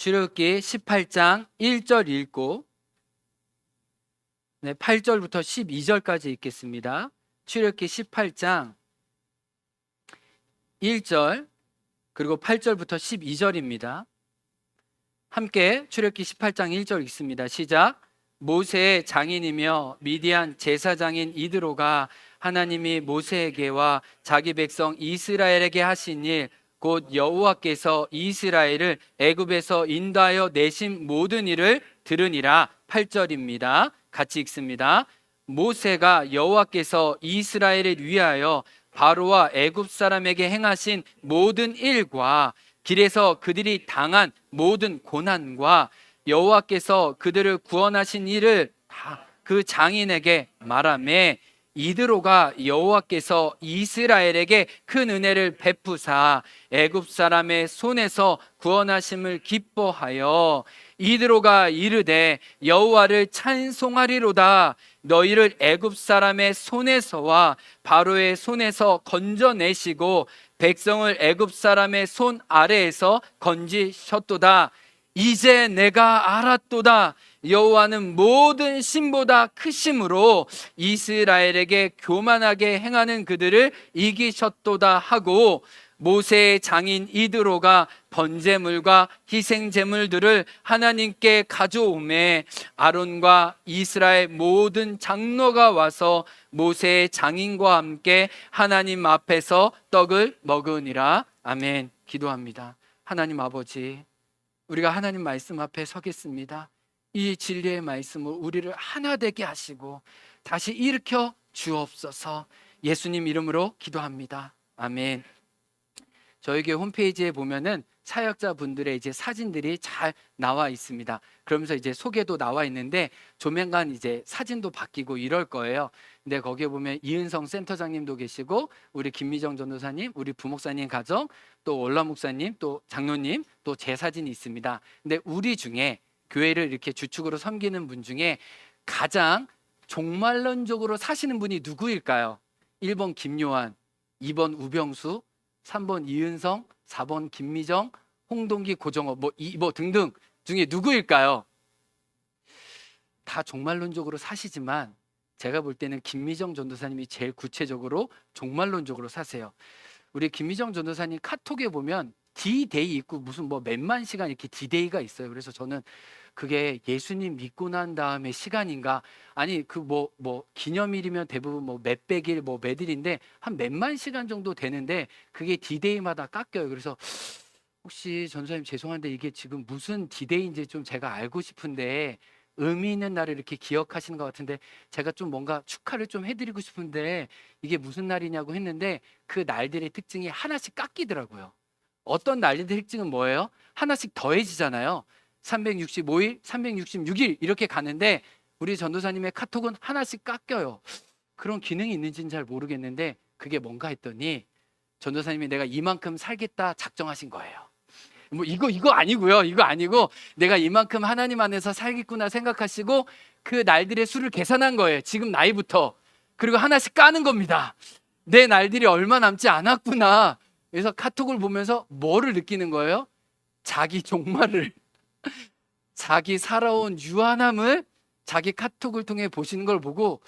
출애굽기 18장 1절 읽고 8절부터 12절까지 읽겠습니다. 출애굽기 18장 1절 그리고 8절부터 12절입니다. 함께 출애굽기 18장 1절 읽습니다. 시작. 모세의 장인이며 미디안 제사장인 이드로가 하나님이 모세에게와 자기 백성 이스라엘에게 하신 일 곧 여호와께서 이스라엘을 애굽에서 인도하여 내신 모든 일을 들으니라. 8절입니다. 같이 읽습니다. 모세가 여호와께서 이스라엘을 위하여 바로와 애굽 사람에게 행하신 모든 일과 길에서 그들이 당한 모든 고난과 여호와께서 그들을 구원하신 일을 다 그 장인에게 말하매 이드로가 여호와께서 이스라엘에게 큰 은혜를 베푸사 애굽 사람의 손에서 구원하심을 기뻐하여 이드로가 이르되 여호와를 찬송하리로다. 너희를 애굽 사람의 손에서와 바로의 손에서 건져내시고 백성을 애굽 사람의 손 아래에서 건지셨도다. 이제 내가 알았도다. 여호와는 모든 신보다 크심으로 이스라엘에게 교만하게 행하는 그들을 이기셨도다 하고 모세의 장인 이드로가 번제물과 희생제물들을 하나님께 가져오매 아론과 이스라엘 모든 장로가 와서 모세의 장인과 함께 하나님 앞에서 떡을 먹으니라. 아멘. 기도합니다. 하나님 아버지, 우리가 하나님 말씀 앞에 서겠습니다. 이 진리의 말씀을 우리를 하나 되게 하시고 다시 일으켜 주옵소서. 예수님 이름으로 기도합니다. 아멘. 저에게 홈페이지에 보면은 사역자분들의 이제 사진들이 잘 나와 있습니다. 그러면서 이제 소개도 나와 있는데 조만간 이제 사진도 바뀌고 이럴 거예요. 근데 거기에 보면 이은성 센터장님도 계시고 우리 김미정 전도사님, 우리 부목사님 가정, 또 올라 목사님, 또 장로님, 또 제 사진이 있습니다. 근데 우리 중에 교회를 이렇게 주축으로 섬기는 분 중에 가장 종말론적으로 사시는 분이 누구일까요? 1번 김요한, 2번 우병수, 3번 이은성, 4번 김미정, 홍동기, 고정호 뭐 등등 중에 누구일까요? 다 종말론적으로 사시지만 제가 볼 때는 김미정 전도사님이 제일 구체적으로 종말론적으로 사세요. 우리 김미정 전도사님 카톡에 보면 D-데이 있고 무슨 뭐 몇만 시간 이렇게 D-데이가 있어요. 그래서 저는 그게 예수님 믿고 난 다음에 시간인가? 아니 그 뭐 기념일이면 대부분 뭐 몇백일 뭐 몇일인데 한 몇만 시간 정도 되는데 그게 D-데이마다 깎여요. 그래서 혹시 전도사님 죄송한데 이게 지금 무슨 D-데이인지 좀 제가 알고 싶은데 의미 있는 날을 이렇게 기억하시는 것 같은데 제가 좀 뭔가 축하를 좀 해드리고 싶은데 이게 무슨 날이냐고 했는데 그 날들의 특징이 하나씩 깎이더라고요. 어떤 날들의 특징은 뭐예요? 하나씩 더해지잖아요. 365일, 366일 이렇게 가는데 우리 전도사님의 카톡은 하나씩 깎여요. 그런 기능이 있는지는 잘 모르겠는데 그게 뭔가 했더니 전도사님이 내가 이만큼 살겠다 작정하신 거예요. 뭐 이거 아니고요. 이거 아니고 내가 이만큼 하나님 안에서 살겠구나 생각하시고 그 날들의 수를 계산한 거예요. 지금 나이부터. 그리고 하나씩 까는 겁니다. 내 날들이 얼마 남지 않았구나. 그래서 카톡을 보면서 뭐를 느끼는 거예요? 자기 종말을 자기 살아온 유한함을 자기 카톡을 통해 보시는 걸 보고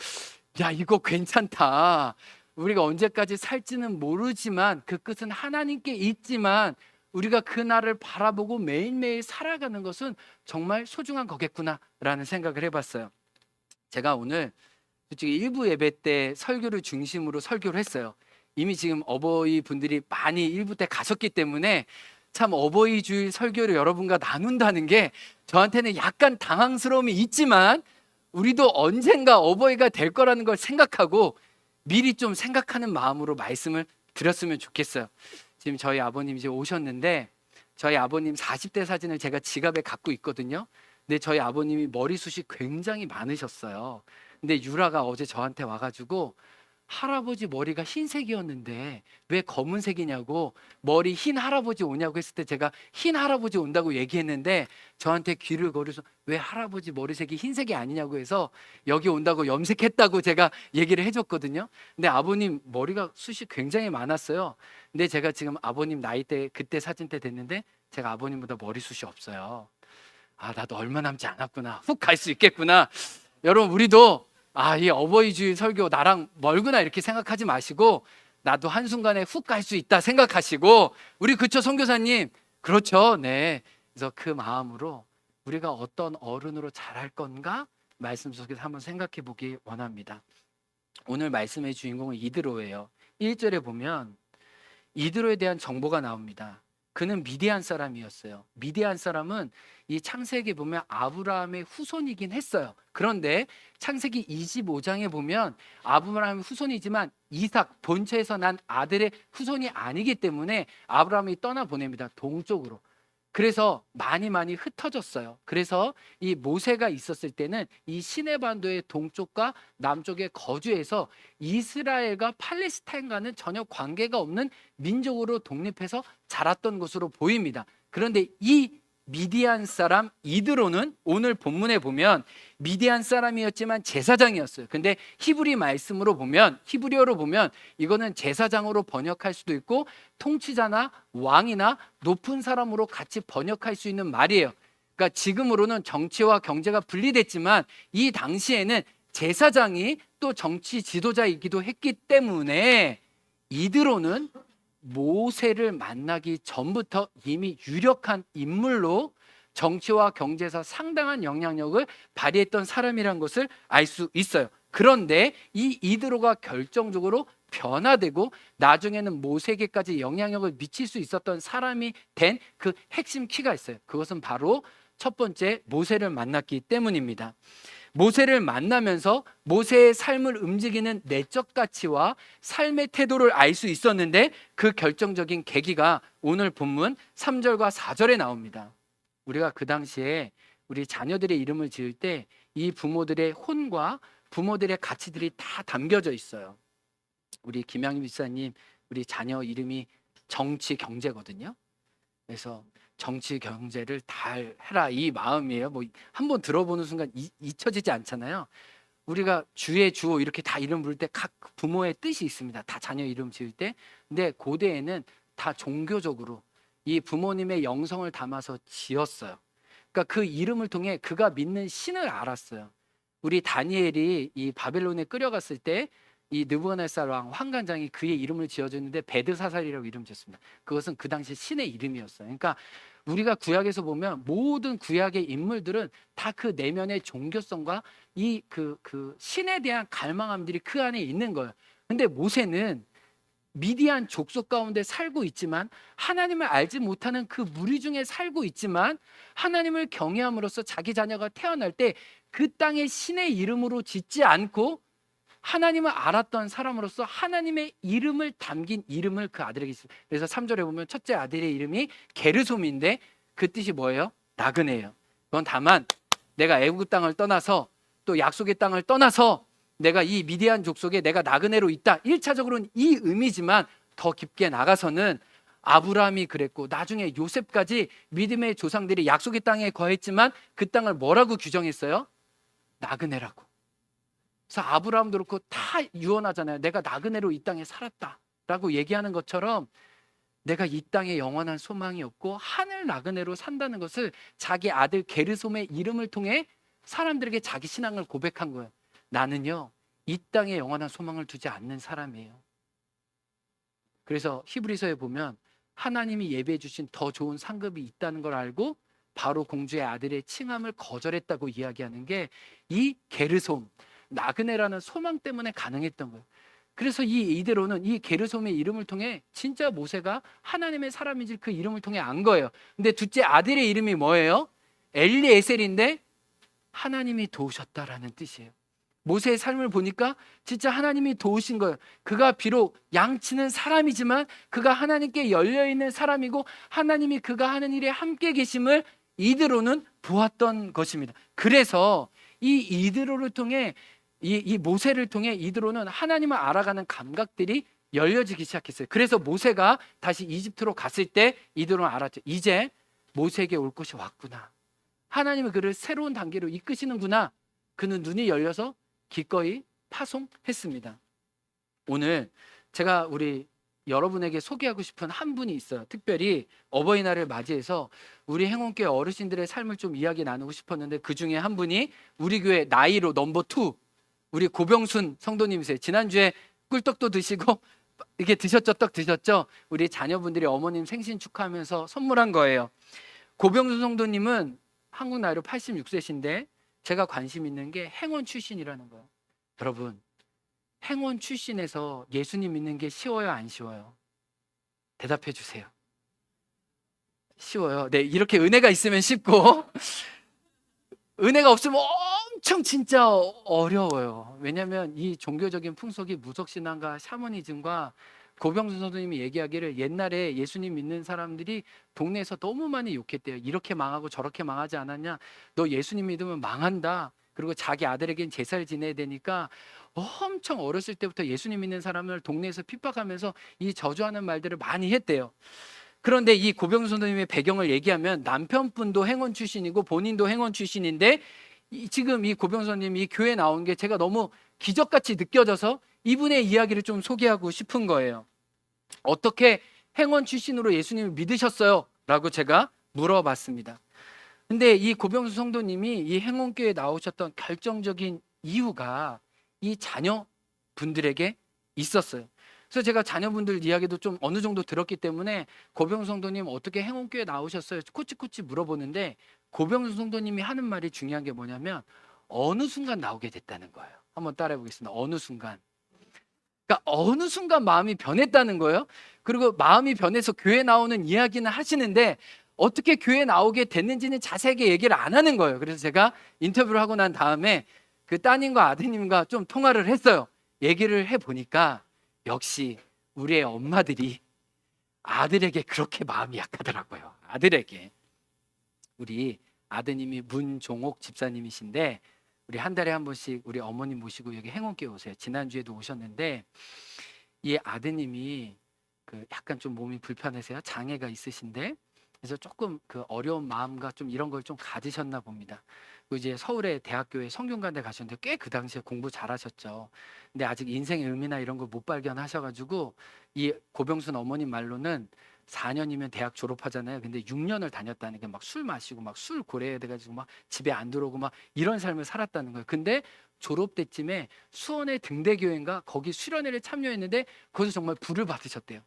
야 이거 괜찮다. 우리가 언제까지 살지는 모르지만 그 끝은 하나님께 있지만 우리가 그 날을 바라보고 매일매일 살아가는 것은 정말 소중한 거겠구나라는 생각을 해봤어요. 제가 오늘 솔직히 일부 예배 때 설교를 중심으로 설교를 했어요. 이미 지금 어버이 분들이 많이 일부 때 가셨기 때문에 참 어버이 주일 설교를 여러분과 나눈다는 게 저한테는 약간 당황스러움이 있지만 우리도 언젠가 어버이가 될 거라는 걸 생각하고 미리 좀 생각하는 마음으로 말씀을 드렸으면 좋겠어요. 지금 저희 아버님 이제 오셨는데 저희 아버님 40대 사진을 제가 지갑에 갖고 있거든요. 근데 저희 아버님이 머리숱이 굉장히 많으셨어요. 근데 유라가 어제 저한테 와가지고 할아버지 머리가 흰색이었는데 왜 검은색이냐고 머리 흰 할아버지 오냐고 했을 때 제가 흰 할아버지 온다고 얘기했는데 저한테 귀를 거려서 왜 할아버지 머리색이 흰색이 아니냐고 해서 여기 온다고 염색했다고 제가 얘기를 해줬거든요. 근데 아버님 머리가 숱이 굉장히 많았어요. 근데 제가 지금 아버님 나이 때 그때 사진 때 됐는데 제가 아버님보다 머리숱이 없어요. 아, 나도 얼마 남지 않았구나. 훅 갈 수 있겠구나. 여러분, 우리도 이 어버이주일 설교 나랑 멀구나 이렇게 생각하지 마시고, 나도 한순간에 훅 갈 수 있다 생각하시고, 우리 그쵸 선교사님? 그렇죠. 네. 그래서 그 마음으로 우리가 어떤 어른으로 자랄 건가 말씀 속에서 한번 생각해 보기 원합니다. 오늘 말씀의 주인공은 이드로예요. 1절에 보면 이드로에 대한 정보가 나옵니다. 그는 미디안 사람이었어요. 미디안 사람은 이 창세기에 보면 아브라함의 후손이긴 했어요. 그런데 창세기 25장에 보면 아브라함의 후손이지만 이삭, 본처에서 난 아들의 후손이 아니기 때문에 아브라함이 떠나보냅니다. 동쪽으로. 그래서 많이 흩어졌어요. 그래서 이 모세가 있었을 때는 이 시내반도의 동쪽과 남쪽에 거주해서 이스라엘과 팔레스타인과는 전혀 관계가 없는 민족으로 독립해서 자랐던 것으로 보입니다. 그런데 이 미디안 사람 이드로는 오늘 본문에 보면 미디안 사람이었지만 제사장이었어요. 근데 히브리어로 보면 이거는 제사장으로 번역할 수도 있고 통치자나 왕이나 높은 사람으로 같이 번역할 수 있는 말이에요. 그러니까 지금으로는 정치와 경제가 분리됐지만 이 당시에는 제사장이 또 정치 지도자이기도 했기 때문에 이드로는 모세를 만나기 전부터 이미 유력한 인물로 정치와 경제에서 상당한 영향력을 발휘했던 사람이라는 것을 알 수 있어요. 그런데 이 이드로가 결정적으로 변화되고 나중에는 모세에게까지 영향력을 미칠 수 있었던 사람이 된 그 핵심 키가 있어요. 그것은 바로 첫 번째 모세를 만났기 때문입니다. 모세를 만나면서 모세의 삶을 움직이는 내적 가치와 삶의 태도를 알 수 있었는데 그 결정적인 계기가 오늘 본문 3절과 4절에 나옵니다. 우리가 그 당시에 우리 자녀들의 이름을 지을 때 이 부모들의 혼과 부모들의 가치들이 다 담겨져 있어요. 우리 김양희 목사님 우리 자녀 이름이 정치 경제거든요. 그래서 정치 경제를 잘 해라 이 마음이에요. 뭐 한번 들어보는 순간 잊혀지지 않잖아요. 우리가 주의 주호 이렇게 다 이름 부를 때 각 부모의 뜻이 있습니다. 다 자녀 이름 지을 때. 근데 고대에는 다 종교적으로 이 부모님의 영성을 담아서 지었어요. 그러니까 그 이름을 통해 그가 믿는 신을 알았어요. 우리 다니엘이 이 바벨론에 끌려갔을 때 이 느부갓네살 왕 환관장이 그의 이름을 지어줬는데 베드사살이라고 이름 지었습니다. 그것은 그 당시 신의 이름이었어요. 그러니까 우리가 구약에서 보면 모든 구약의 인물들은 다 그 내면의 종교성과 이 그 신에 대한 갈망함들이 그 안에 있는 거예요. 근데 모세는 미디안 족속 가운데 살고 있지만 하나님을 알지 못하는 그 무리 중에 살고 있지만 하나님을 경외함으로써 자기 자녀가 태어날 때 그 땅의 신의 이름으로 짓지 않고 하나님을 알았던 사람으로서 하나님의 이름을 담긴 이름을 그 아들에게 있어요. 그래서 3절에 보면 첫째 아들의 이름이 게르솜인데 그 뜻이 뭐예요? 나그네예요. 그건 다만 내가 애굽 땅을 떠나서 또 약속의 땅을 떠나서 내가 이 미디안 족속에 내가 나그네로 있다. 1차적으로는 이 의미지만 더 깊게 나가서는 아브라함이 그랬고 나중에 요셉까지 믿음의 조상들이 약속의 땅에 거했지만 그 땅을 뭐라고 규정했어요? 나그네라고. 그래서 아브라함도 그렇고 다 유언하잖아요. 내가 나그네로 이 땅에 살았다라고 얘기하는 것처럼 내가 이 땅에 영원한 소망이 없고 하늘 나그네로 산다는 것을 자기 아들 게르솜의 이름을 통해 사람들에게 자기 신앙을 고백한 거예요. 나는요 이 땅에 영원한 소망을 두지 않는 사람이에요. 그래서 히브리서에 보면 하나님이 예배해 주신 더 좋은 상급이 있다는 걸 알고 바로 공주의 아들의 칭함을 거절했다고 이야기하는 게 이 게르솜 나그네라는 소망 때문에 가능했던 거예요. 그래서 이 이대로는 이 게르솜의 이름을 통해 진짜 모세가 하나님의 사람인지 그 이름을 통해 안 거예요. 근데 둘째 아들의 이름이 뭐예요? 엘리에셀인데 하나님이 도우셨다라는 뜻이에요. 모세의 삶을 보니까 진짜 하나님이 도우신 거예요. 그가 비록 양치는 사람이지만 그가 하나님께 열려있는 사람이고 하나님이 그가 하는 일에 함께 계심을 이드로는 보았던 것입니다. 그래서 이 이드로를 통해 이 모세를 통해 이드로는 하나님을 알아가는 감각들이 열려지기 시작했어요. 그래서 모세가 다시 이집트로 갔을 때 이드로는 알았죠. 이제 모세에게 올 것이 왔구나. 하나님은 그를 새로운 단계로 이끄시는구나. 그는 눈이 열려서 기꺼이 파송했습니다. 오늘 제가 우리 여러분에게 소개하고 싶은 한 분이 있어요. 특별히 어버이날을 맞이해서 우리 행운교회 어르신들의 삶을 좀 이야기 나누고 싶었는데 그 중에 한 분이 우리 교회 나이로 넘버 2 우리 고병순 성도님이세요. 지난주에 꿀떡도 드시고 이게 드셨죠? 떡 드셨죠? 우리 자녀분들이 어머님 생신 축하하면서 선물한 거예요. 고병순 성도님은 한국 나이로 86세신데 제가 관심 있는 게 행원 출신이라는 거예요. 여러분, 행원 출신에서 예수님 믿는 게 쉬워요, 안 쉬워요? 대답해 주세요. 쉬워요. 네, 이렇게 은혜가 있으면 쉽고 은혜가 없으면 엄청 진짜 어려워요. 왜냐하면 이 종교적인 풍속이 무속신앙과 샤머니즘과 고병수 선생님이 얘기하기를 옛날에 예수님 믿는 사람들이 동네에서 너무 많이 욕했대요. 이렇게 망하고 저렇게 망하지 않았냐? 너 예수님 믿으면 망한다. 그리고 자기 아들에겐 제사를 지내야 되니까 엄청 어렸을 때부터 예수님 믿는 사람을 동네에서 핍박하면서 이 저주하는 말들을 많이 했대요. 그런데 이 고병수 선생님의 배경을 얘기하면 남편분도 행원 출신이고 본인도 행원 출신인데 지금 이 고병수 선생님이 교회에 나온 게 제가 너무 기적같이 느껴져서 이분의 이야기를 좀 소개하고 싶은 거예요. 어떻게 행원 출신으로 예수님을 믿으셨어요? 라고 제가 물어봤습니다. 근데 이 고병수 성도님이 이 행원교회에 나오셨던 결정적인 이유가 이 자녀분들에게 있었어요. 그래서 제가 자녀분들 이야기도 좀 어느 정도 들었기 때문에 고병수 성도님 어떻게 행원교회에 나오셨어요? 코치코치 물어보는데 고병수 성도님이 하는 말이 중요한 게 뭐냐면 어느 순간 나오게 됐다는 거예요. 한번 따라해 보겠습니다. 어느 순간. 그러니까 어느 순간 마음이 변했다는 거예요. 그리고 마음이 변해서 교회 나오는 이야기는 하시는데 어떻게 교회 나오게 됐는지는 자세하게 얘기를 안 하는 거예요. 그래서 제가 인터뷰를 하고 난 다음에 그 따님과 아드님과 좀 통화를 했어요. 얘기를 해보니까 역시 우리의 엄마들이 아들에게 그렇게 마음이 약하더라고요. 아들에게. 우리 아드님이 문종옥 집사님이신데 우리 한 달에 한 번씩 우리 어머님 모시고 여기 행운교회 오세요. 지난주에도 오셨는데 이 아드님이 그 약간 좀 몸이 불편하세요. 장애가 있으신데 그래서 조금 그 어려운 마음과 좀 이런 걸 좀 가지셨나 봅니다. 그 이제 서울의 대학교에 성균관대 가셨는데 꽤 그 당시에 공부 잘하셨죠. 근데 아직 인생의 의미나 이런 걸 못 발견하셔가지고 이 고병순 어머님 말로는 4년이면 대학 졸업하잖아요. 근데 6년을 다녔다는 게 막 술 마시고 막 술 고래야 돼가지고 막 집에 안 들어오고 막 이런 삶을 살았다는 거예요. 근데 졸업 때쯤에 수원의 등대교회인가 거기 수련회를 참여했는데 거기서 정말 불을 받으셨대요.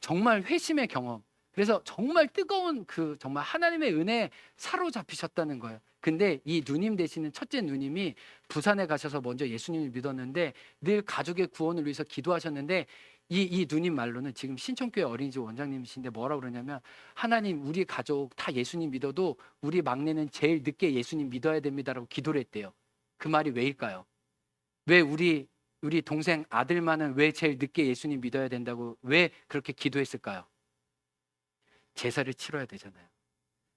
정말 회심의 경험. 그래서 정말 뜨거운 그 정말 하나님의 은혜에 사로잡히셨다는 거예요. 근데 이 누님 되시는 첫째 누님이 부산에 가셔서 먼저 예수님을 믿었는데 늘 가족의 구원을 위해서 기도하셨는데 이 누님 말로는 지금 신천교회 어린이집 원장님이신데 뭐라고 그러냐면 하나님 우리 가족 다 예수님 믿어도 우리 막내는 제일 늦게 예수님 믿어야 됩니다라고 기도를 했대요. 그 말이 왜일까요? 왜 우리 동생 아들만은 왜 제일 늦게 예수님 믿어야 된다고 왜 그렇게 기도했을까요? 제사를 치러야 되잖아요.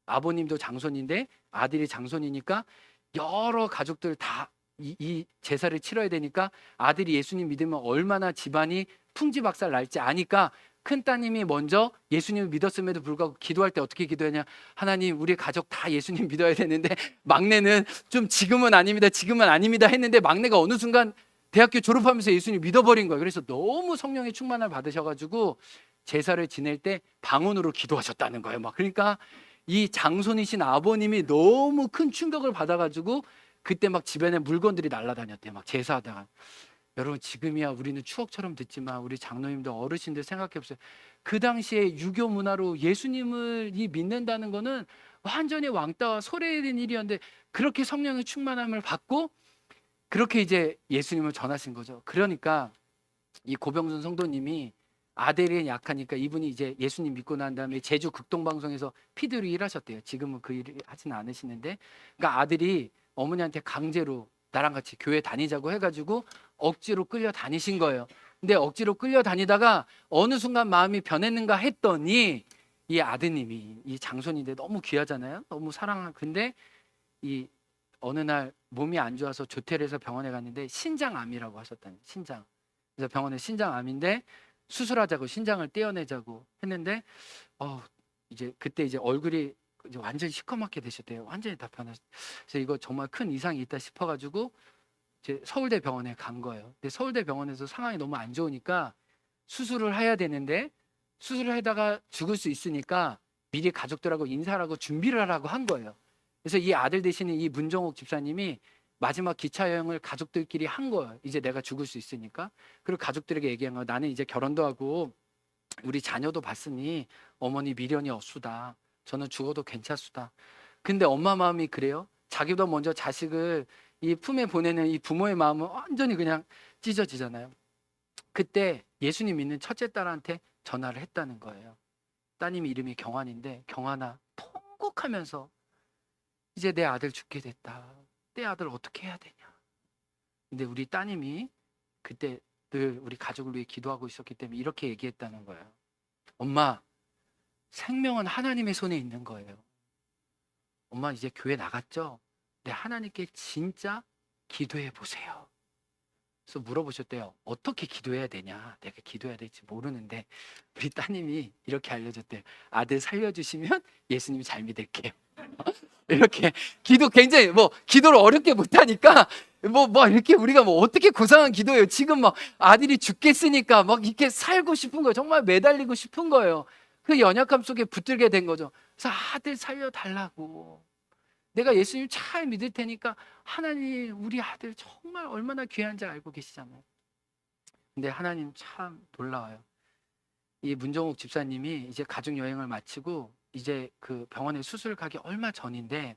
아버님도 장손인데 아들이 장손이니까 여러 가족들 다 이 제사를 치러야 되니까 아들이 예수님 믿으면 얼마나 집안이 풍지박살 날지 아니까 큰 따님이 먼저 예수님을 믿었음에도 불구하고 기도할 때 어떻게 기도하냐, 하나님 우리 가족 다 예수님 믿어야 되는데 막내는 좀 지금은 아닙니다 했는데 막내가 어느 순간 대학교 졸업하면서 예수님 믿어버린 거예요. 그래서 너무 성령의 충만을 받으셔가지고 제사를 지낼 때 방언으로 기도하셨다는 거예요. 막 그러니까 이 장손이신 아버님이 너무 큰 충격을 받아가지고 그때 막 집안에 물건들이 날아다녔대요. 막 제사하다가. 여러분 지금이야 우리는 추억처럼 듣지만 우리 장로님들 어르신들 생각해보세요. 그 당시에 유교 문화로 예수님을 믿는다는 거는 완전히 왕따와 소외된 일이었는데 그렇게 성령의 충만함을 받고 그렇게 이제 예수님을 전하신 거죠. 그러니까 이 고병순 성도님이 아들이 약하니까 이분이 이제 예수님 믿고 난 다음에 제주 극동방송에서 피드로 일하셨대요. 지금은 그 일을 하지는 않으시는데, 그러니까 아들이 어머니한테 강제로 나랑 같이 교회 다니자고 해가지고 억지로 끌려 다니신 거예요. 근데 억지로 끌려 다니다가 어느 순간 마음이 변했는가 했더니 이 아드님이 이 장손인데 너무 귀하잖아요. 너무 사랑하는. 근데 이 어느 날 몸이 안 좋아서 조퇴해서 병원에 갔는데 신장암이라고 하셨다는 신장. 그래서 병원에 신장암인데 수술하자고 신장을 떼어내자고 했는데 이제 그때 이제 얼굴이 이제 완전히 시커멓게 되셨대요. 완전히 다 변하셨. 그래서 이거 정말 큰 이상이 있다 싶어가지고 이제 서울대 병원에 간 거예요. 근데 서울대 병원에서 상황이 너무 안 좋으니까 수술을 해야 되는데 수술을 하다가 죽을 수 있으니까 미리 가족들하고 인사하라고 준비를 하라고 한 거예요. 그래서 이 아들 되시는 이 문정옥 집사님이 마지막 기차 여행을 가족들끼리 한 거예요. 이제 내가 죽을 수 있으니까. 그리고 가족들에게 얘기한 거예요. 나는 이제 결혼도 하고 우리 자녀도 봤으니 어머니 미련이 없수다. 저는 죽어도 괜찮수다. 근데 엄마 마음이 그래요. 자기보다 먼저 자식을 이 품에 보내는 이 부모의 마음은 완전히 그냥 찢어지잖아요. 그때 예수님 믿는 첫째 딸한테 전화를 했다는 거예요. 따님 이름이 경환인데, 경환아, 통곡하면서 이제 내 아들 죽게 됐다. 내 아들 어떻게 해야 되냐. 근데 우리 따님이 그때 늘 우리 가족을 위해 기도하고 있었기 때문에 이렇게 얘기했다는 거예요. 엄마, 생명은 하나님의 손에 있는 거예요. 엄마 이제 교회 나갔죠? 네, 하나님께 진짜 기도해 보세요. 그래서 물어보셨대요. 어떻게 기도해야 되냐? 내가 기도해야 될지 모르는데 우리 따님이 이렇게 알려줬대요. 아들 살려주시면 예수님 잘 믿을게요. 이렇게 기도 굉장히 기도를 어렵게 못하니까 이렇게 우리가 어떻게 고상한 기도예요. 지금 아들이 죽겠으니까 이렇게 살고 싶은 거예요. 정말 매달리고 싶은 거예요. 그 연약함 속에 붙들게 된 거죠. 그래서 아들 살려달라고. 내가 예수님 잘 믿을 테니까 하나님 우리 아들 정말 얼마나 귀한지 알고 계시잖아요. 근데 하나님 참 놀라워요. 이 문정옥 집사님이 이제 가족 여행을 마치고 이제 그 병원에 수술 가기 얼마 전인데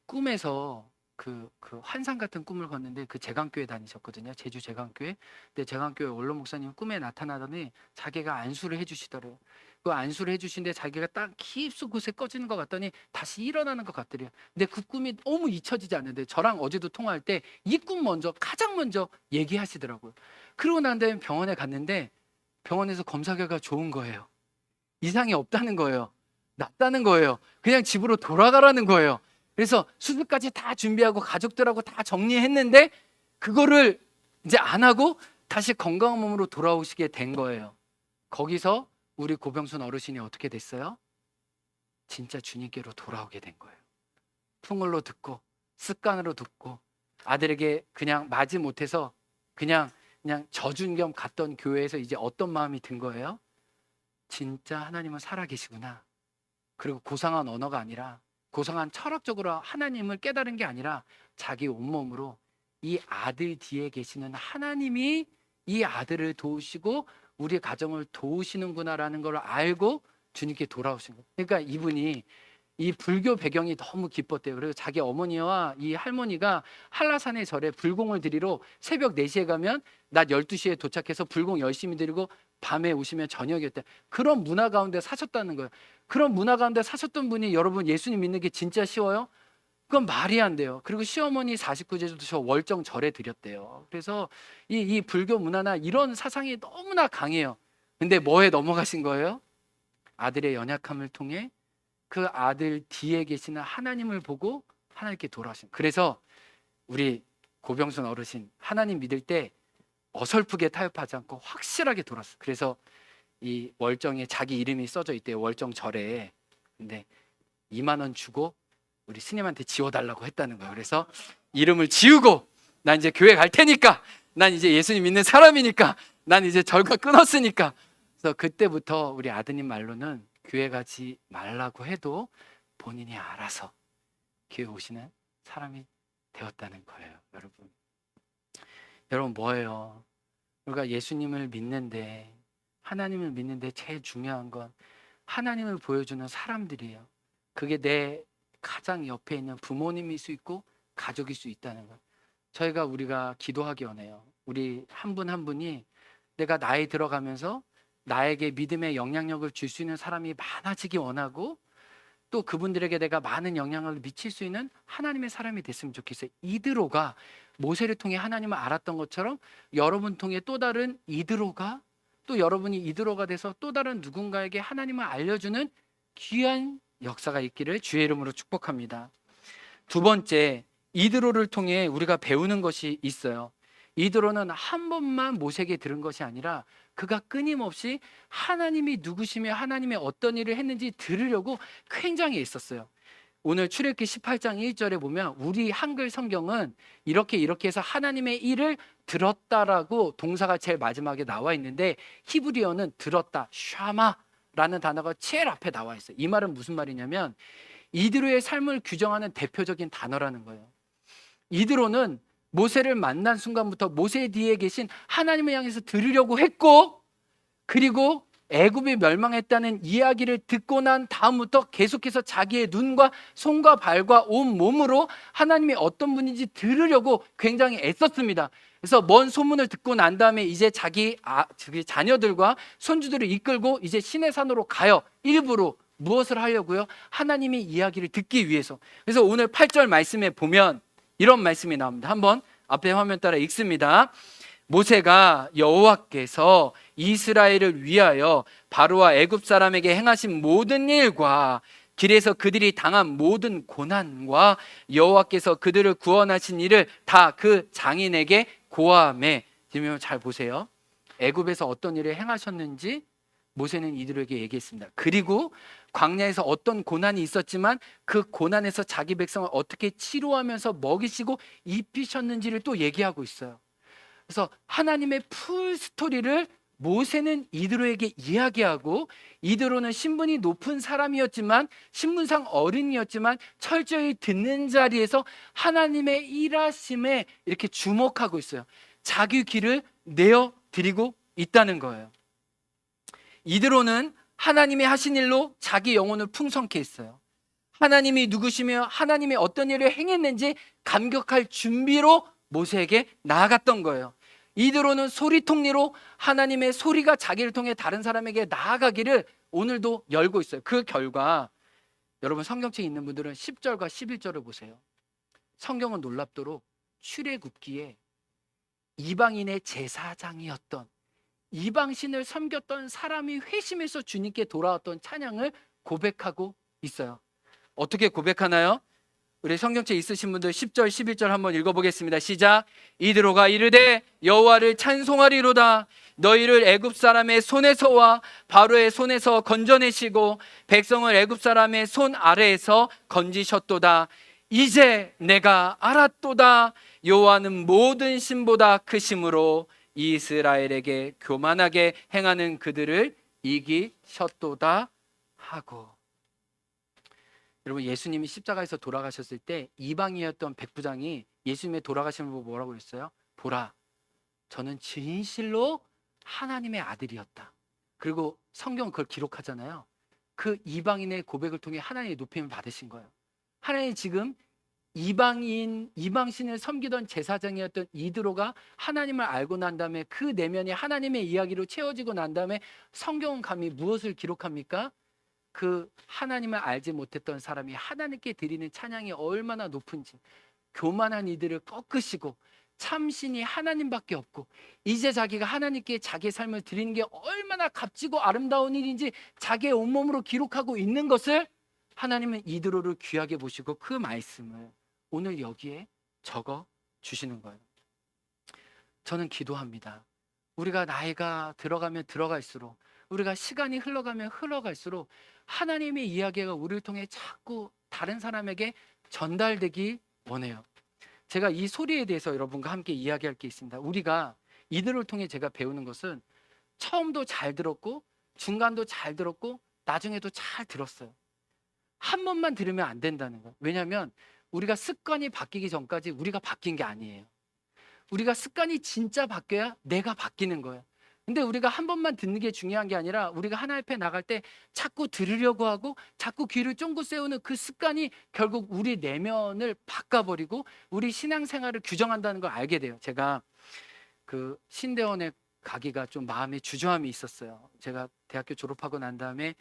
꿈에서 그 환상 같은 꿈을 꿨는데 그 제강교회 다니셨거든요. 제주 제강교회. 근데 제강교회 원로 목사님 꿈에 나타나더니 자기가 안수를 해주시더래요. 그 안수를 해주신데 자기가 딱 깊숙곳에 꺼지는 것 같더니 다시 일어나는 것 같더래요. 근데 그 꿈이 너무 잊혀지지 않는데 저랑 어제도 통화할 때 이 꿈 가장 먼저 얘기하시더라고요. 그러고 난 다음에 병원에 갔는데 병원에서 검사 결과 좋은 거예요. 이상이 없다는 거예요. 낫다는 거예요. 그냥 집으로 돌아가라는 거예요. 그래서 수술까지 다 준비하고 가족들하고 다 정리했는데 그거를 이제 안 하고 다시 건강한 몸으로 돌아오시게 된 거예요. 거기서 우리 고병순 어르신이 어떻게 됐어요? 진짜 주님께로 돌아오게 된 거예요. 풍을로 듣고 습관으로 듣고 아들에게 그냥 마지 못해서 그냥 져준 겸 갔던 교회에서 이제 어떤 마음이 든 거예요? 진짜 하나님은 살아계시구나. 그리고 고상한 언어가 아니라 고상한 철학적으로 하나님을 깨달은 게 아니라 자기 온몸으로 이 아들 뒤에 계시는 하나님이 이 아들을 도우시고 우리 가정을 도우시는구나라는 걸 알고 주님께 돌아오신 거예요. 그러니까 이분이 이 불교 배경이 너무 기뻤대요. 그래서 자기 어머니와 이 할머니가 한라산의 절에 불공을 드리러 새벽 4시에 가면 낮 12시에 도착해서 불공 열심히 드리고 밤에 오시면 저녁이었대. 그런 문화 가운데 사셨다는 거예요. 그런 문화 가운데 사셨던 분이 여러분 예수님 믿는 게 진짜 쉬워요? 그건 말이 안 돼요. 그리고 시어머니 49제도 저 월정 절에 드렸대요. 그래서 이 불교 문화나 이런 사상이 너무나 강해요. 근데 뭐에 넘어가신 거예요? 아들의 연약함을 통해 그 아들 뒤에 계시는 하나님을 보고 하나님께 돌아오신. 그래서 우리 고병순 어르신 하나님 믿을 때 어설프게 타협하지 않고 확실하게 돌았어요. 그래서 이 월정에 자기 이름이 써져 있대요. 월정 절에. 근데 2만 원 주고 우리 스님한테 지워달라고 했다는 거예요. 그래서 이름을 지우고 난 이제 교회 갈 테니까, 난 이제 예수님 믿는 사람이니까, 난 이제 절과 끊었으니까. 그래서 그때부터 우리 아드님 말로는 교회 가지 말라고 해도 본인이 알아서 교회 오시는 사람이 되었다는 거예요. 여러분 뭐예요? 우리가 예수님을 믿는데, 하나님을 믿는데 제일 중요한 건 하나님을 보여주는 사람들이에요. 그게 내 가장 옆에 있는 부모님일 수 있고 가족일 수 있다는 거예요. 우리가 기도하기 원해요. 우리 한 분 한 분이 내가 나이 들어가면서 나에게 믿음의 영향력을 줄 수 있는 사람이 많아지기 원하고, 또 그분들에게 내가 많은 영향을 미칠 수 있는 하나님의 사람이 됐으면 좋겠어요. 이드로가 모세를 통해 하나님을 알았던 것처럼 여러분 통해 또 다른 이드로가, 또 여러분이 이드로가 돼서 또 다른 누군가에게 하나님을 알려주는 귀한 역사가 있기를 주의 이름으로 축복합니다. 두 번째, 이드로를 통해 우리가 배우는 것이 있어요. 이드로는 한 번만 모세에게 들은 것이 아니라 그가 끊임없이 하나님이 누구시며 하나님의 어떤 일을 했는지 들으려고 굉장히 애썼어요. 오늘 출애굽기 18장 1절에 보면 우리 한글 성경은 이렇게 해서 하나님의 일을 들었다라고 동사가 제일 마지막에 나와 있는데 히브리어는 들었다, 샤마라는 단어가 제일 앞에 나와 있어요. 이 말은 무슨 말이냐면 이드로의 삶을 규정하는 대표적인 단어라는 거예요. 이드로는 모세를 만난 순간부터 모세 뒤에 계신 하나님을 향해서 들으려고 했고, 그리고 애굽이 멸망했다는 이야기를 듣고 난 다음부터 계속해서 자기의 눈과 손과 발과 온 몸으로 하나님이 어떤 분인지 들으려고 굉장히 애썼습니다. 그래서 먼 소문을 듣고 난 다음에 이제 자기 자녀들과 손주들을 이끌고 이제 시내산으로 가요. 일부러 무엇을 하려고요? 하나님의 이야기를 듣기 위해서. 그래서 오늘 8절 말씀에 보면 이런 말씀이 나옵니다. 한번 앞에 화면 따라 읽습니다. 모세가 여호와께서 이스라엘을 위하여 바로와 애굽 사람에게 행하신 모든 일과 길에서 그들이 당한 모든 고난과 여호와께서 그들을 구원하신 일을 다 그 장인에게 고하매. 지금 잘 보세요. 애굽에서 어떤 일을 행하셨는지 모세는 이들에게 얘기했습니다. 그리고 광야에서 어떤 고난이 있었지만 그 고난에서 자기 백성을 어떻게 치료하면서 먹이시고 입히셨는지를 또 얘기하고 있어요. 그래서 하나님의 풀 스토리를 모세는 이드로에게 이야기하고, 이드로는 신분이 높은 사람이었지만 신분상 어른이었지만 철저히 듣는 자리에서 하나님의 일하심에 이렇게 주목하고 있어요. 자기 귀를 내어드리고 있다는 거예요. 이드로는 하나님이 하신 일로 자기 영혼을 풍성케 했어요. 하나님이 누구시며 하나님이 어떤 일을 행했는지 감격할 준비로 모세에게 나아갔던 거예요. 이드로는 소리통리로 하나님의 소리가 자기를 통해 다른 사람에게 나아가기를 오늘도 열고 있어요. 그 결과 여러분 성경책에 있는 분들은 10절과 11절을 보세요. 성경은 놀랍도록 출애굽기에 이방인의 제사장이었던, 이방신을 섬겼던 사람이 회심해서 주님께 돌아왔던 찬양을 고백하고 있어요. 어떻게 고백하나요? 우리 성경책 있으신 분들 10절 11절 한번 읽어보겠습니다. 시작. 이드로가 이르되 여호와를 찬송하리로다. 너희를 애굽 사람의 손에서와 바로의 손에서 건져내시고 백성을 애굽 사람의 손 아래에서 건지셨도다. 이제 내가 알았도다. 여호와는 모든 신보다 크심으로 이스라엘에게 교만하게 행하는 그들을 이기셨도다 하고. 여러분, 예수님이 십자가에서 돌아가셨을 때 이방이었던 백부장이 예수님의 돌아가심을 보고 뭐라고 했어요? 보라, 저는 진실로 하나님의 아들이었다. 그리고 성경은 그걸 기록하잖아요. 그 이방인의 고백을 통해 하나님의 높임을 받으신 거예요. 하나님이 지금 이방신을 섬기던 제사장이었던 이드로가 하나님을 알고 난 다음에 그 내면이 하나님의 이야기로 채워지고 난 다음에 성경은 감히 무엇을 기록합니까? 그 하나님을 알지 못했던 사람이 하나님께 드리는 찬양이 얼마나 높은지, 교만한 이들을 꺾으시고 참신이 하나님밖에 없고 이제 자기가 하나님께 자기의 삶을 드리는 게 얼마나 값지고 아름다운 일인지 자기의 온몸으로 기록하고 있는 것을 하나님은 이드로를 귀하게 보시고 그 말씀을 오늘 여기에 적어 주시는 거예요. 저는 기도합니다. 우리가 나이가 들어가면 들어갈수록, 우리가 시간이 흘러가면 흘러갈수록 하나님의 이야기가 우리를 통해 자꾸 다른 사람에게 전달되기 원해요. 제가 이 소리에 대해서 여러분과 함께 이야기할 게 있습니다. 우리가 이들을 통해 제가 배우는 것은 처음도 잘 들었고 중간도 잘 들었고 나중에도 잘 들었어요. 한 번만 들으면 안 된다는 거예요. 왜냐하면 우리가 습관이 바뀌기 전까지 우리가 바뀐 게 아니에요. 우리가 습관이 진짜 바뀌어야 내가 바뀌는 거예요. 근데 우리가 한 번만 듣는 게 중요한 게 아니라 우리가 하나님 앞에 나갈 때 자꾸 들으려고 하고 자꾸 귀를 쫑긋 세우는 그 습관이 결국 우리 내면을 바꿔버리고 우리 신앙생활을 규정한다는 걸 알게 돼요. 제가 그 신대원에 가기가 좀 마음에 주저함이 있었어요. 제가 대학교 졸업하고 난 다음에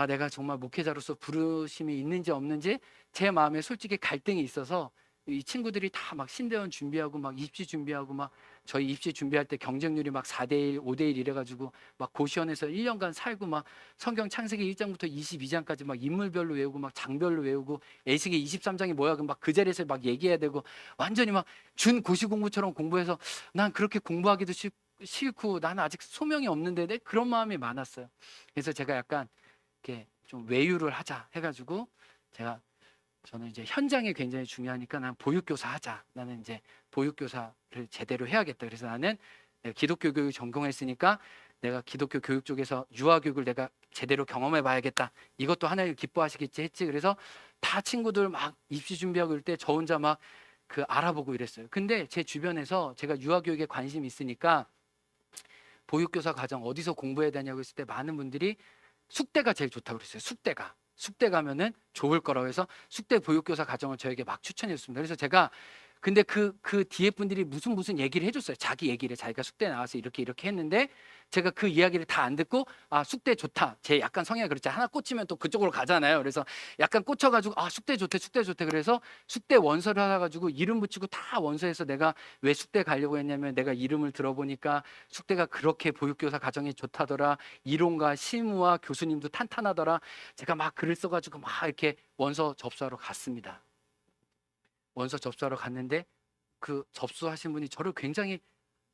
내가 정말 목회자로서 부르심이 있는지 없는지 제 마음에 솔직히 갈등이 있어서 이 친구들이 다 막 신대원 준비하고 막 입시 준비하고 막 저희 입시 준비할 때 경쟁률이 막 4대1, 5대1 이래가지고 막 고시원에서 1년간 살고 막 성경 창세기 1장부터 22장까지 막 인물별로 외우고 막 장별로 외우고 에스겔 23장이 뭐야 막 그 자리에서 막 얘기해야 되고 완전히 막 준 고시 공부처럼 공부해서 난 그렇게 공부하기도 싫고 나는 아직 소명이 없는데 그런 마음이 많았어요. 그래서 제가 약간 이렇게 좀 외유를 하자 해가지고 제가 저는 이제 현장이 굉장히 중요하니까 난 보육교사 하자. 나는 이제 보육교사를 제대로 해야겠다. 그래서 나는 내가 기독교 교육 전공했으니까 내가 기독교 교육 쪽에서 유아교육을 내가 제대로 경험해 봐야겠다. 이것도 하나님 기뻐하시겠지 했지. 그래서 다 친구들 막 입시 준비하고 이럴 때 저 혼자 막 그 알아보고 이랬어요. 근데 제 주변에서 제가 유아교육에 관심이 있으니까 보육교사 과정 어디서 공부해야 되냐고 했을 때 많은 분들이 숙대가 제일 좋다고 그랬어요. 숙대 가면은 좋을 거라고 해서 숙대 보육교사 과정을 저에게 막 추천해 줬습니다. 그래서 제가 근데 그 뒤에 분들이 무슨 얘기를 해줬어요. 자기 얘기를 자기가 숙대 나와서 이렇게 했는데 제가 그 이야기를 다 안 듣고 아 숙대 좋다. 제 약간 성향이 그렇지 하나 꽂히면 또 그쪽으로 가잖아요. 그래서 약간 꽂혀가지고 아 숙대 좋대. 그래서 숙대 원서를 하나 가지고 이름 붙이고 다 원서해서 내가 왜 숙대 가려고 했냐면 내가 이름을 들어보니까 숙대가 그렇게 보육교사 과정이 좋다더라. 이론과 실무와 교수님도 탄탄하더라. 제가 막 글을 써가지고 막 이렇게 원서 접수하러 갔습니다. 원서 접수하러 갔는데 그 접수하신 분이 저를 굉장히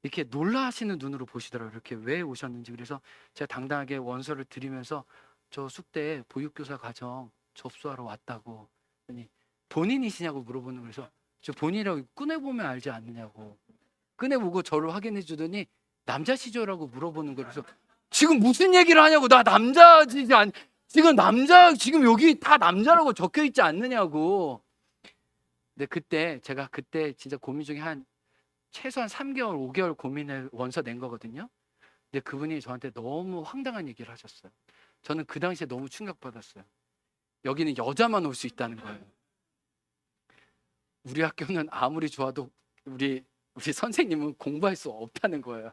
이렇게 놀라하시는 눈으로 보시더라고요. 이렇게 왜 오셨는지. 그래서 제가 당당하게 원서를 드리면서 저 숙대 보육교사 과정 접수하러 왔다고. 그랬더니 본인이시냐고 물어보는 거예요. 그래서 저 본인이라고 꺼내보면 알지 않느냐고. 꺼내보고 저를 확인해 주더니 남자시죠라고 물어보는 거예요. 그래서 지금 무슨 얘기를 하냐고. 나 남자지 지금 여기 다 남자라고 적혀 있지 않느냐고. 근데 제가 그때 진짜 고민 중에 한 최소한 3개월, 5개월 고민을 원서 낸 거거든요. 근데 그분이 저한테 너무 황당한 얘기를 하셨어요. 저는 그 당시에 너무 충격받았어요. 여기는 여자만 올 수 있다는 거예요. 우리 학교는 아무리 좋아도 우리 선생님은 공부할 수 없다는 거예요.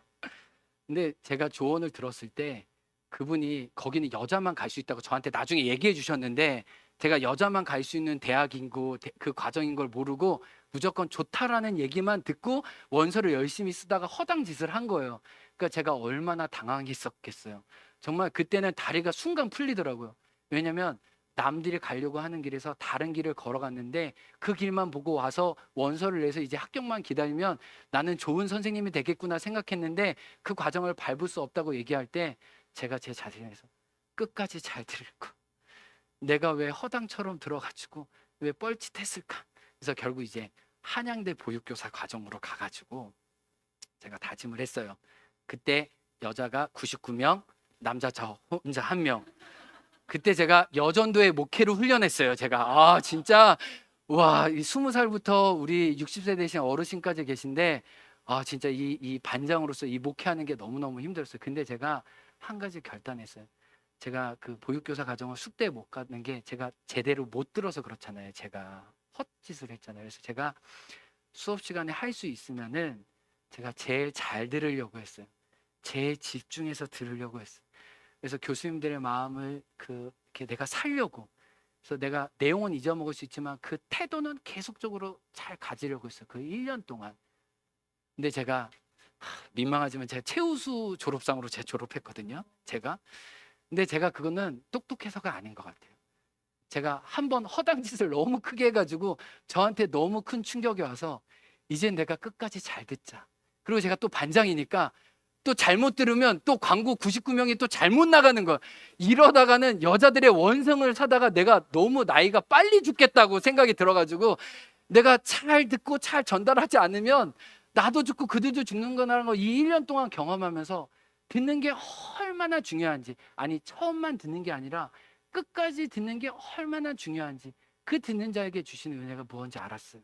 근데 제가 조언을 들었을 때 그분이 거기는 여자만 갈 수 있다고 저한테 나중에 얘기해 주셨는데 제가 여자만 갈 수 있는 대학인 그 과정인 걸 모르고 무조건 좋다라는 얘기만 듣고 원서를 열심히 쓰다가 허당 짓을 한 거예요. 그러니까 제가 얼마나 당황했었겠어요. 정말 그때는 다리가 순간 풀리더라고요. 왜냐면 남들이 가려고 하는 길에서 다른 길을 걸어갔는데 그 길만 보고 와서 원서를 내서 이제 합격만 기다리면 나는 좋은 선생님이 되겠구나 생각했는데 그 과정을 밟을 수 없다고 얘기할 때 제가 제 자신에서 끝까지 잘 들을 거. 내가 왜 허당처럼 들어가지고 왜 뻘짓했을까? 그래서 결국 이제 한양대 보육교사 과정으로 가가지고 제가 다짐을 했어요. 그때 여자가 99명, 남자 저 혼자 1명. 그때 제가 여전도의 목회로 훈련했어요. 제가 진짜 와, 이 20살부터 우리 60세 되신 어르신까지 계신데 진짜 이 반장으로서 이 목회하는 게 너무너무 힘들었어요. 근데 제가 한 가지 결단했어요. 제가 그 보육교사 과정을 숙대 못 가는 게 제가 제대로 못 들어서 그렇잖아요. 제가 헛짓을 했잖아요. 그래서 제가 수업 시간에 할 수 있으면은 제가 제일 잘 들으려고 했어요. 제일 집중해서 들으려고 했어요. 그래서 교수님들의 마음을 이렇게 내가 살려고. 그래서 내가 내용은 잊어먹을 수 있지만 그 태도는 계속적으로 잘 가지려고 했어요. 그 1년 동안. 근데 제가 민망하지만 제가 최우수 졸업상으로 졸업했거든요. 근데 제가 그거는 똑똑해서가 아닌 것 같아요. 제가 한번 허당 짓을 너무 크게 해가지고 저한테 너무 큰 충격이 와서 이제 내가 끝까지 잘 듣자. 그리고 제가 또 반장이니까 또 잘못 들으면 또 광고 99명이 또 잘못 나가는 거야. 이러다가는 여자들의 원성을 사다가 내가 너무 나이가 빨리 죽겠다고 생각이 들어가지고 내가 잘 듣고 잘 전달하지 않으면 나도 죽고 그들도 죽는 거라는 거 이 1년 동안 경험하면서 듣는 게 얼마나 중요한지, 아니 처음만 듣는 게 아니라 끝까지 듣는 게 얼마나 중요한지 그 듣는 자에게 주시는 은혜가 무엇인지 알았어요.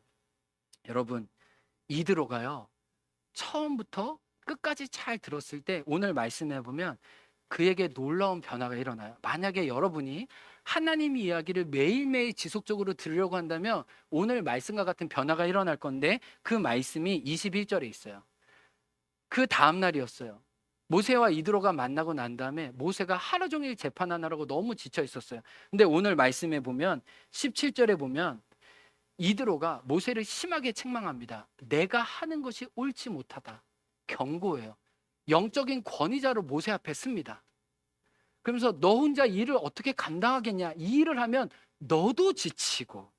여러분, 이드로가요 처음부터 끝까지 잘 들었을 때 오늘 말씀해 보면 그에게 놀라운 변화가 일어나요. 만약에 여러분이 하나님의 이야기를 매일매일 지속적으로 들으려고 한다면 오늘 말씀과 같은 변화가 일어날 건데 그 말씀이 21절에 있어요. 그 다음 날이었어요. 모세와 이드로가 만나고 난 다음에 모세가 하루 종일 재판하느라고 너무 지쳐 있었어요. 근데 오늘 말씀에 보면 17절에 보면 이드로가 모세를 심하게 책망합니다. 내가 하는 것이 옳지 못하다. 경고해요. 영적인 권위자로 모세 앞에 씁니다. 그러면서 너 혼자 일을 어떻게 감당하겠냐. 이 일을 하면 너도 지치고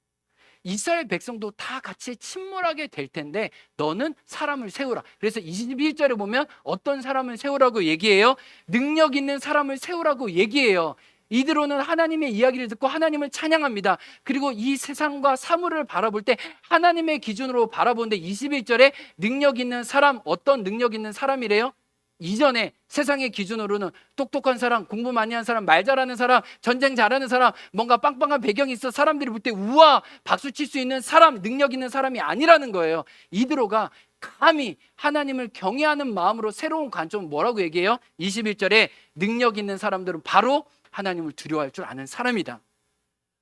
이스라엘 백성도 다 같이 침몰하게 될 텐데 너는 사람을 세우라. 그래서 21절에 보면 어떤 사람을 세우라고 얘기해요? 능력 있는 사람을 세우라고 얘기해요. 이드로는 하나님의 이야기를 듣고 하나님을 찬양합니다. 그리고 이 세상과 사물을 바라볼 때 하나님의 기준으로 바라보는데 21절에 능력 있는 사람, 어떤 능력 있는 사람이래요? 이전에 세상의 기준으로는 똑똑한 사람, 공부 많이 한 사람, 말 잘하는 사람, 전쟁 잘하는 사람, 뭔가 빵빵한 배경이 있어 사람들이 볼 때 우와 박수 칠 수 있는 사람, 능력 있는 사람이 아니라는 거예요. 이드로가 감히 하나님을 경외하는 마음으로 새로운 관점은 뭐라고 얘기해요? 21절에 능력 있는 사람들은 바로 하나님을 두려워할 줄 아는 사람이다.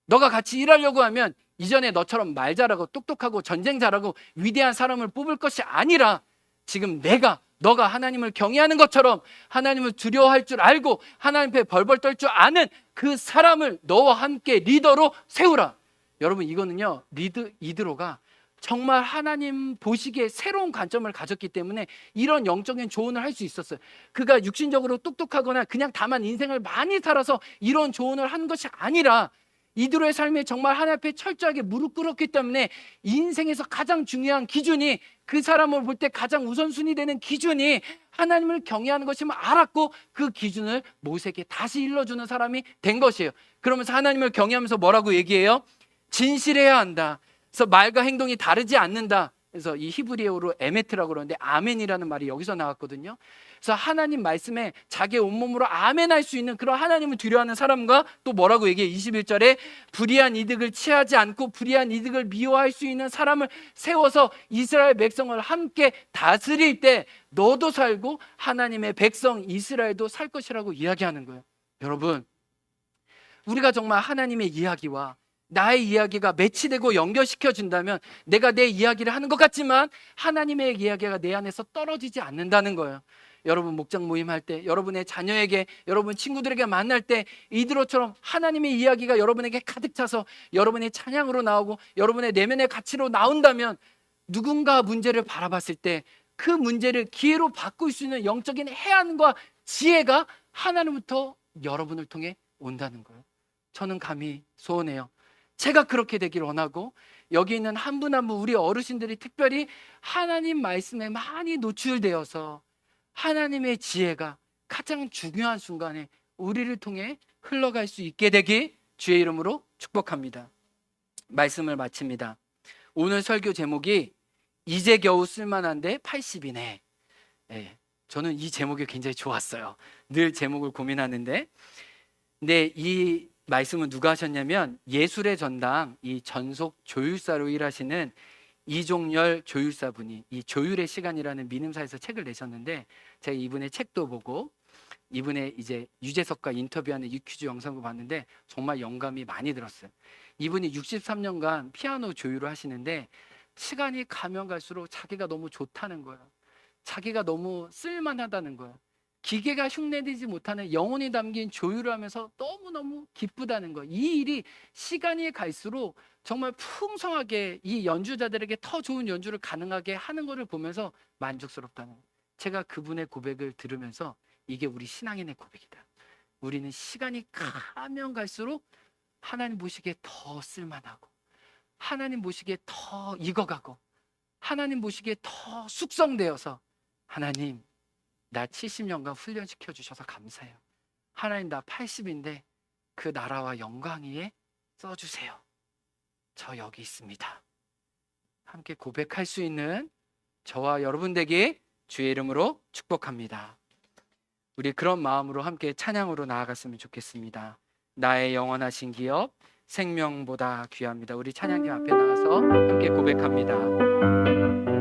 너가 같이 일하려고 하면 이전에 너처럼 말 잘하고 똑똑하고 전쟁 잘하고 위대한 사람을 뽑을 것이 아니라 지금 너가 하나님을 경외하는 것처럼 하나님을 두려워할 줄 알고 하나님 앞에 벌벌 떨 줄 아는 그 사람을 너와 함께 리더로 세우라. 여러분, 이거는요, 이드로가 정말 하나님 보시기에 새로운 관점을 가졌기 때문에 이런 영적인 조언을 할 수 있었어요. 그가 육신적으로 똑똑하거나 그냥 다만 인생을 많이 살아서 이런 조언을 한 것이 아니라 이드로의 삶에 정말 하나님 앞에 철저하게 무릎 꿇었기 때문에 인생에서 가장 중요한 기준이, 그 사람을 볼 때 가장 우선순위 되는 기준이 하나님을 경외하는 것임을 알았고 그 기준을 모세에게 다시 일러주는 사람이 된 것이에요. 그러면서 하나님을 경외하면서 뭐라고 얘기해요? 진실해야 한다. 그래서 말과 행동이 다르지 않는다. 그래서 이 히브리어로 에메트라고 그러는데 아멘이라는 말이 여기서 나왔거든요. 그래서 하나님 말씀에 자기의 온몸으로 아멘할 수 있는 그런 하나님을 두려워하는 사람과 또 뭐라고 얘기해? 21절에 불의한 이득을 취하지 않고 불의한 이득을 미워할 수 있는 사람을 세워서 이스라엘 백성을 함께 다스릴 때 너도 살고 하나님의 백성 이스라엘도 살 것이라고 이야기하는 거예요. 여러분, 우리가 정말 하나님의 이야기와 나의 이야기가 매치되고 연결시켜준다면 내가 내 이야기를 하는 것 같지만 하나님의 이야기가 내 안에서 떨어지지 않는다는 거예요. 여러분, 목장 모임 할 때, 여러분의 자녀에게, 여러분 친구들에게 만날 때 이드로처럼 하나님의 이야기가 여러분에게 가득 차서 여러분의 찬양으로 나오고 여러분의 내면의 가치로 나온다면 누군가 문제를 바라봤을 때 그 문제를 기회로 바꿀 수 있는 영적인 해안과 지혜가 하나님부터 여러분을 통해 온다는 거예요. 저는 감히 소원해요. 제가 그렇게 되길 원하고 여기 있는 한 분 한 분 우리 어르신들이 특별히 하나님 말씀에 많이 노출되어서 하나님의 지혜가 가장 중요한 순간에 우리를 통해 흘러갈 수 있게 되기 주의 이름으로 축복합니다. 말씀을 마칩니다. 오늘 설교 제목이 이제 겨우 쓸만한데 80이네. 저는 이 제목이 굉장히 좋았어요. 늘 제목을 고민하는데, 근데 이 말씀은 누가 하셨냐면 예술의 전당 이 전속 조율사로 일하시는 이종열 조율사분이 이 조율의 시간이라는 민음사에서 책을 내셨는데, 제가 이분의 책도 보고 이분의 이제 유재석과 인터뷰하는 유퀴즈 영상도 봤는데 정말 영감이 많이 들었어요. 이분이 63년간 피아노 조율을 하시는데 시간이 가면 갈수록 자기가 너무 좋다는 거예요. 자기가 너무 쓸만하다는 거예요. 기계가 흉내내지 못하는 영혼이 담긴 조율을 하면서 너무너무 기쁘다는 거예요. 이 일이 시간이 갈수록 정말 풍성하게 이 연주자들에게 더 좋은 연주를 가능하게 하는 것을 보면서 만족스럽다는 거예요. 제가 그분의 고백을 들으면서 이게 우리 신앙인의 고백이다. 우리는 시간이 가면 갈수록 하나님 보시기에 더 쓸만하고 하나님 보시기에 더 익어가고 하나님 보시기에 더 숙성되어서 하나님 나 70년간 훈련시켜 주셔서 감사해요. 하나님 나 80인데 그 나라와 영광 위에 써주세요. 저 여기 있습니다. 함께 고백할 수 있는 저와 여러분 되기 주의 이름으로 축복합니다. 우리 그런 마음으로 함께 찬양으로 나아갔으면 좋겠습니다. 나의 영원하신 기업 생명보다 귀합니다. 우리 찬양팀 앞에 나가서 함께 고백합니다.